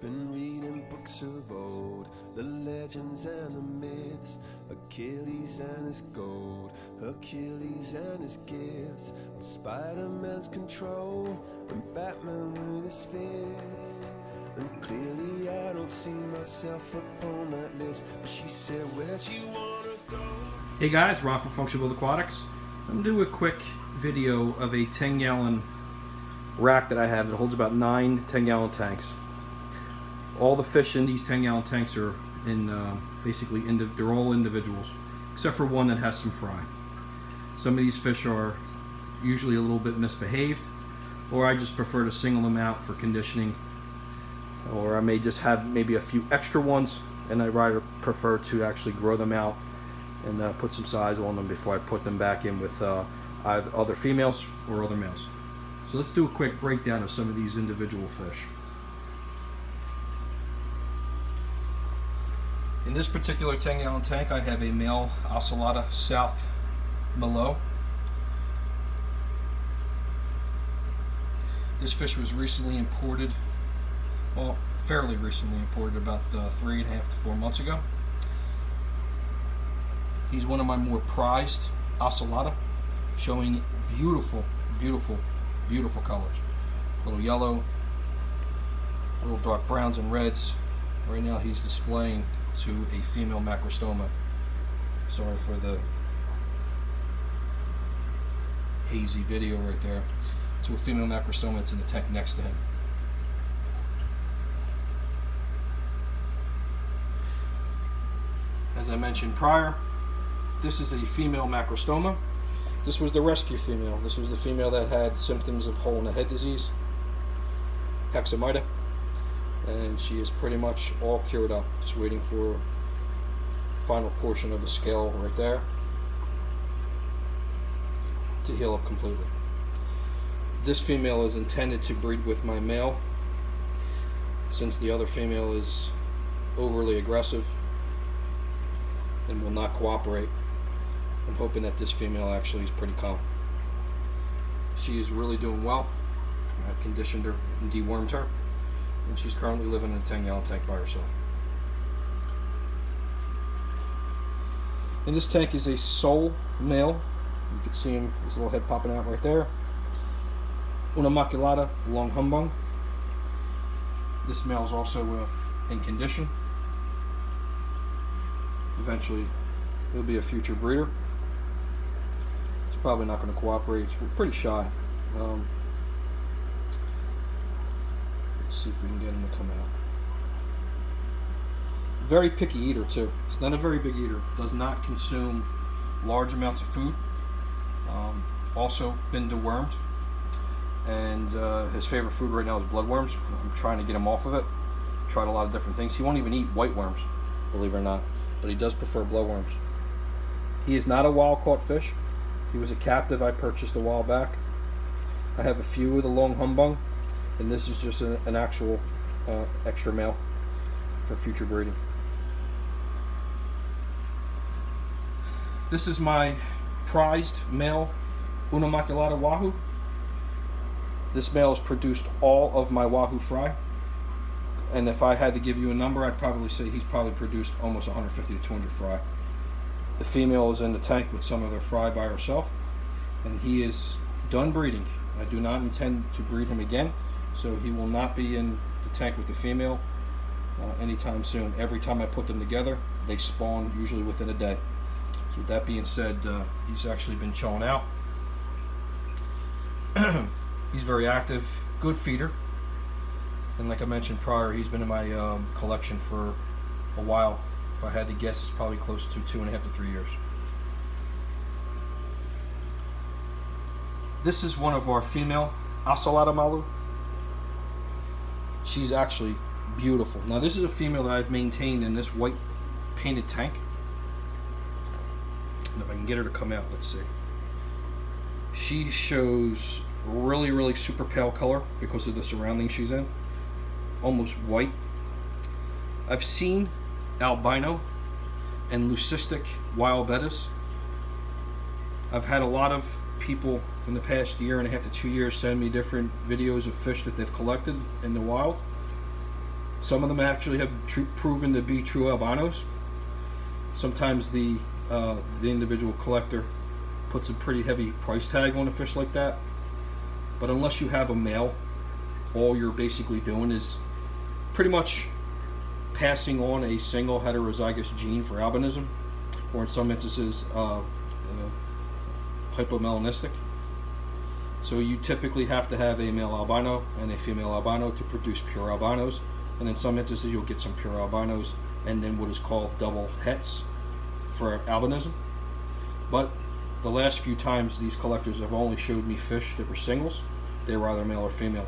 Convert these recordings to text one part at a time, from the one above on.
Been reading books of old, the legends and the myths, Achilles and his gold, Hercules and his gifts, Spider-Man's control, and Batman with his fists. And clearly I don't see myself upon that list, but she said, where'd you wanna go? Hey guys, Ron from FunctionBuilt-Aquatics. I'm doing a quick video of a 10-gallon rack that I have that holds about 9 10-gallon tanks. All the fish in these 10-gallon tanks are in basically they're all individuals, except for one that has some fry. Some of these fish are usually a little bit misbehaved, or I just prefer to single them out for conditioning, or I may just have maybe a few extra ones, and I rather prefer to actually grow them out and put some size on them before I put them back in with either other females or other males. So let's do a quick breakdown of some of these individual fish. In this particular 10-gallon tank, I have a male Ocelot South below. This fish was recently imported, well, fairly recently imported, about 3.5 to 4 months ago. He's one of my more prized Ocelot, showing beautiful, beautiful, beautiful colors. A little yellow, a little dark browns and reds. Right now he's displaying to a female macrostoma. Sorry for the hazy video right there. To a female macrostoma that's in the tank next to him. As I mentioned prior, this is a female macrostoma. This was the rescue female. This was the female that had symptoms of hole in the head disease, hexamida, and she is pretty much all cured up, just waiting for final portion of the scale right there to heal up completely. This female is intended to breed with my male, since the other female is overly aggressive and will not cooperate. I'm hoping that this female actually is pretty calm. She is really doing well. I've conditioned her and dewormed her, and she's currently living in a 10-gallon tank by herself. In this tank is a sole male. You can see him, his little head popping out right there. Unimac long humbung. This male is also in condition. Eventually, he'll be a future breeder. He's probably not going to cooperate. He's pretty shy. Let's see if we can get him to come out. Very picky eater too. He's not a very big eater. Does not consume large amounts of food. Also been dewormed, and his favorite food right now is bloodworms. I'm trying to get him off of it. Tried a lot of different things. He won't even eat white worms, believe it or not, but he does prefer bloodworms. He is not a wild caught fish. He was a captive I purchased a while back. I have a few of the long humbung, and this is just an actual extra male for future breeding. This is my prized male Unimac wahoo. This male has produced all of my wahoo fry, and if I had to give you a number, I'd probably say he's probably produced almost 150 to 200 fry. The female is in the tank with some of their fry by herself, and he is done breeding. I do not intend to breed him again, so he will not be in the tank with the female anytime soon. Every time I put them together, they spawn usually within a day. So with that being said, he's actually been chilling out. He's very active, good feeder, and like I mentioned prior, he's been in my collection for a while. If I had to guess, it's probably close to 2.5 to 3 years. This is one of our female Ocelot malu. She's actually beautiful. Now this is a female that I've maintained in this white painted tank. And if I can get her to come out, let's see. She shows really, really super pale color because of the surroundings she's in. Almost white. I've seen albino and leucistic wild bettas. I've had a lot of people in the past 1.5 to 2 years send me different videos of fish that they've collected in the wild. Some of them actually have proven to be true albinos. Sometimes the individual collector puts a pretty heavy price tag on a fish like that. But unless you have a male, all you're basically doing is pretty much passing on a single heterozygous gene for albinism, or in some instances hypomelanistic. So you typically have to have a male albino and a female albino to produce pure albinos, and in some instances you'll get some pure albinos and then what is called double hets for albinism. But the last few times these collectors have only showed me fish that were singles. They were either male or female,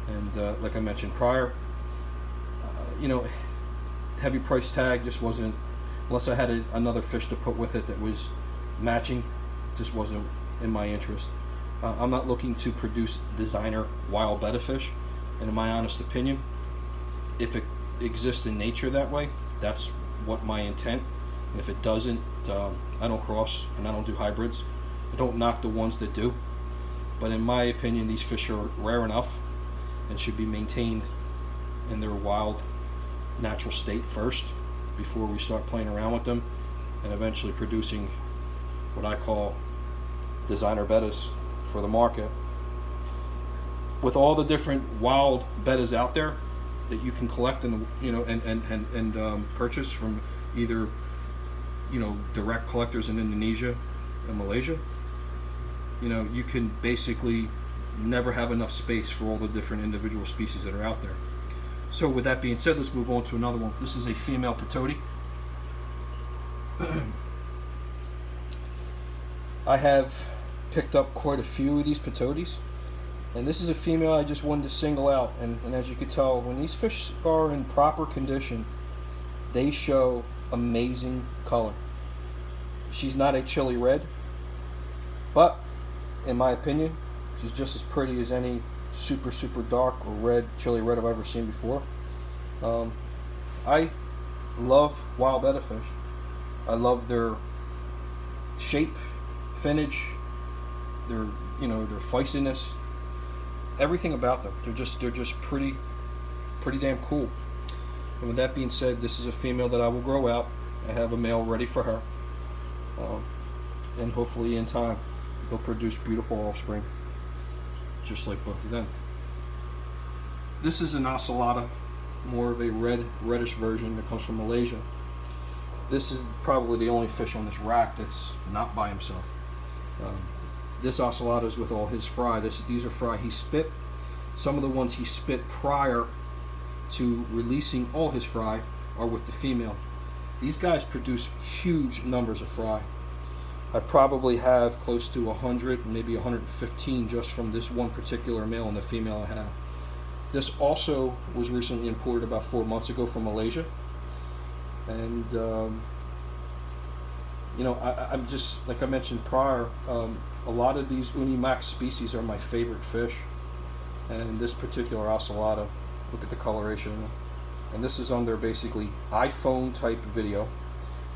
and like I mentioned prior, heavy price tag just wasn't, unless I had another fish to put with it that was matching, just wasn't in my interest. I'm not looking to produce designer wild betta fish, and in my honest opinion, if it exists in nature that way, that's what my intent. And if it doesn't, I don't cross and I don't do hybrids. I don't knock the ones that do, but in my opinion these fish are rare enough and should be maintained in their wild natural state first before we start playing around with them and eventually producing what I call designer bettas for the market. With all the different wild bettas out there that you can collect and purchase from either direct collectors in Indonesia and Malaysia, you can basically never have enough space for all the different individual species that are out there. So with that being said, let's move on to another one. This is a female patoti. I have picked up quite a few of these patotis, and this is a female I just wanted to single out. And as you can tell, when these fish are in proper condition, they show amazing color. She's not a chili red, but in my opinion, she's just as pretty as any super dark or red chili red I've ever seen before. I love wild betta fish. I love their shape, finnage, their feistiness, everything about them. They're just pretty damn cool. And with that being said, this is a female that I will grow out. I have a male ready for her, and hopefully in time they'll produce beautiful offspring, just like both of them. This is an Ocelot, more of a reddish version that comes from Malaysia. This is probably the only fish on this rack that's not by himself. This Ocelot is with all his fry. These are fry he spit. Some of the ones he spit prior to releasing all his fry are with the female. These guys produce huge numbers of fry. I probably have close to 100, maybe 115 just from this one particular male and the female I have. This also was recently imported about 4 months ago from Malaysia. And I'm just, like I mentioned prior, a lot of these unimac species are my favorite fish. And this particular Ocelot, look at the coloration. And this is under basically iPhone type video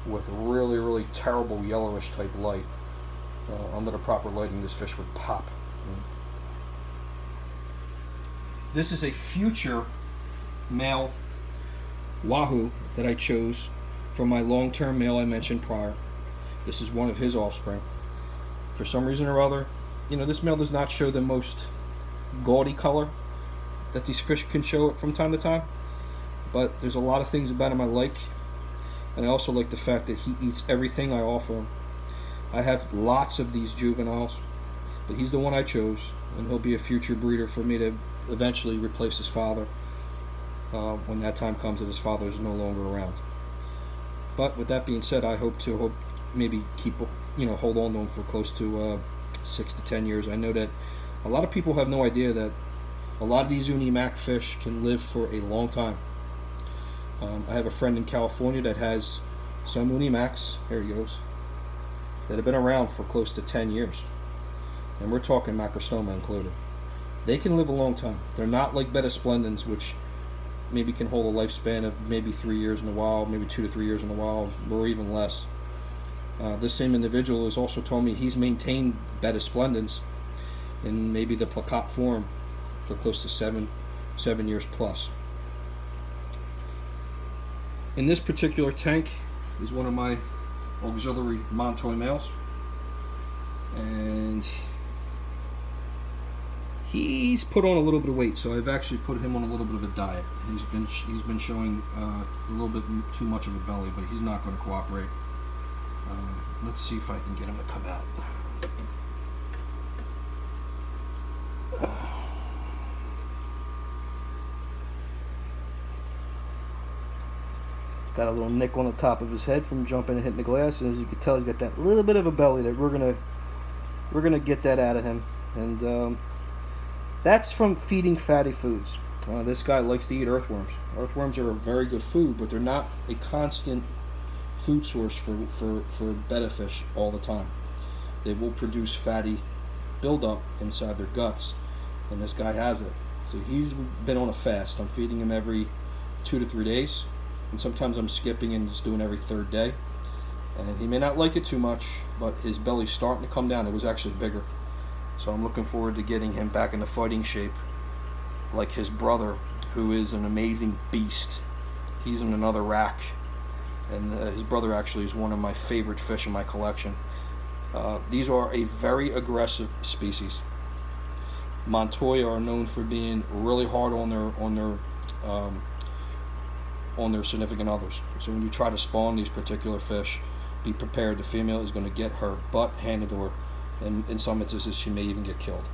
with really terrible yellowish type light. Under the proper lighting, this fish would pop. This is a future male wahoo that I chose from my long-term male I mentioned prior. This is one of his offspring. For some reason or other, this male does not show the most gaudy color that these fish can show from time to time, but there's a lot of things about him I like, and I also like the fact that he eats everything I offer him. I have lots of these juveniles, but he's the one I chose, and he'll be a future breeder for me to eventually replace his father when that time comes that his father is no longer around. But with that being said, I hope maybe keep hold on to him for close to 6 to 10 years. I know that a lot of people have no idea that a lot of these unimac fish can live for a long time. I have a friend in California that has some unimacs, here he goes, that have been around for close to 10 years. And we're talking macrostoma included. They can live a long time. They're not like betta splendens, which maybe can hold a lifespan of maybe 3 years in the wild, maybe 2 to 3 years in the wild, or even less. This same individual has also told me he's maintained betta splendens in maybe the placat form for close to seven years plus. in this particular tank is one of my auxiliary Montoy males, and he's put on a little bit of weight, so I've actually put him on a little bit of a diet. He's been showing a little bit too much of a belly, but he's not going to cooperate. Let's see if I can get him to come out. Got a little nick on the top of his head from jumping and hitting the glass, and as you can tell, he's got that little bit of a belly that we're gonna get that out of him, and that's from feeding fatty foods. This guy likes to eat earthworms. Earthworms are a very good food, but they're not a constant food source for betta fish all the time. They will produce fatty buildup inside their guts, and this guy has it. So he's been on a fast. I'm feeding him every 2 to 3 days, and sometimes I'm skipping and just doing every 3rd day. And he may not like it too much, but his belly's starting to come down. It was actually bigger. So I'm looking forward to getting him back into fighting shape like his brother, who is an amazing beast. He's in another rack, and his brother actually is one of my favorite fish in my collection. These are a very aggressive species. Montoy are known for being really hard on their significant others. So when you try to spawn these particular fish, be prepared. The female is going to get her butt handed to her, and in some instances she may even get killed.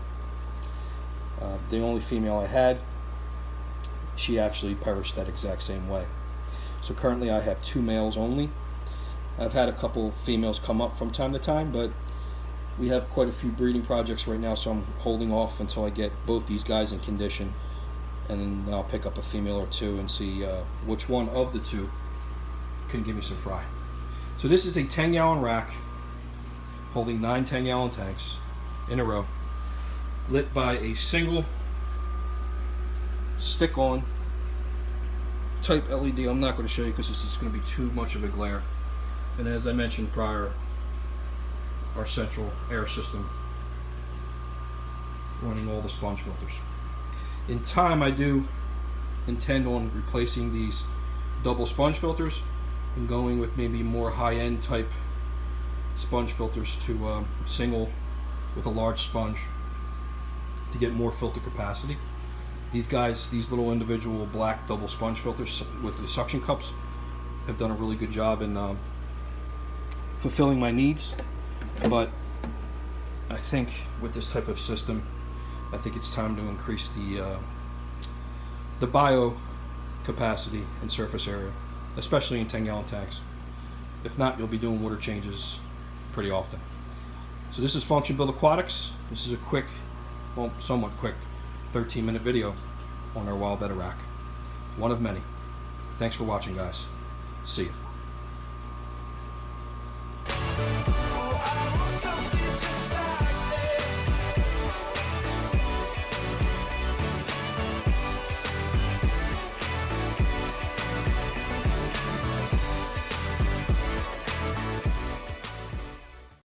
The only female I had, she actually perished that exact same way. So currently I have 2 males only. I've had a couple females come up from time to time, but we have quite a few breeding projects right now, so I'm holding off until I get both these guys in condition, and then I'll pick up a female or 2 and see which one of the 2 can give me some fry. So this is a 10-gallon rack holding 9 10-gallon tanks in a row, lit by a single stick-on type LED. I'm not going to show you because this is going to be too much of a glare. And as I mentioned prior, our central air system running all the sponge filters. In time, I do intend on replacing these double sponge filters and going with maybe more high-end type sponge filters to single with a large sponge to get more filter capacity. These guys, these little individual black double sponge filters with the suction cups, have done a really good job in fulfilling my needs. But I think with this type of system, I think it's time to increase the bio capacity and surface area, especially in 10-gallon tanks. If not, you'll be doing water changes pretty often. So this is FunctionBuilt-Aquatics. This is a quick, well, somewhat quick 13-minute video on our wild Betta Rack. One of many. Thanks for watching, guys. See you.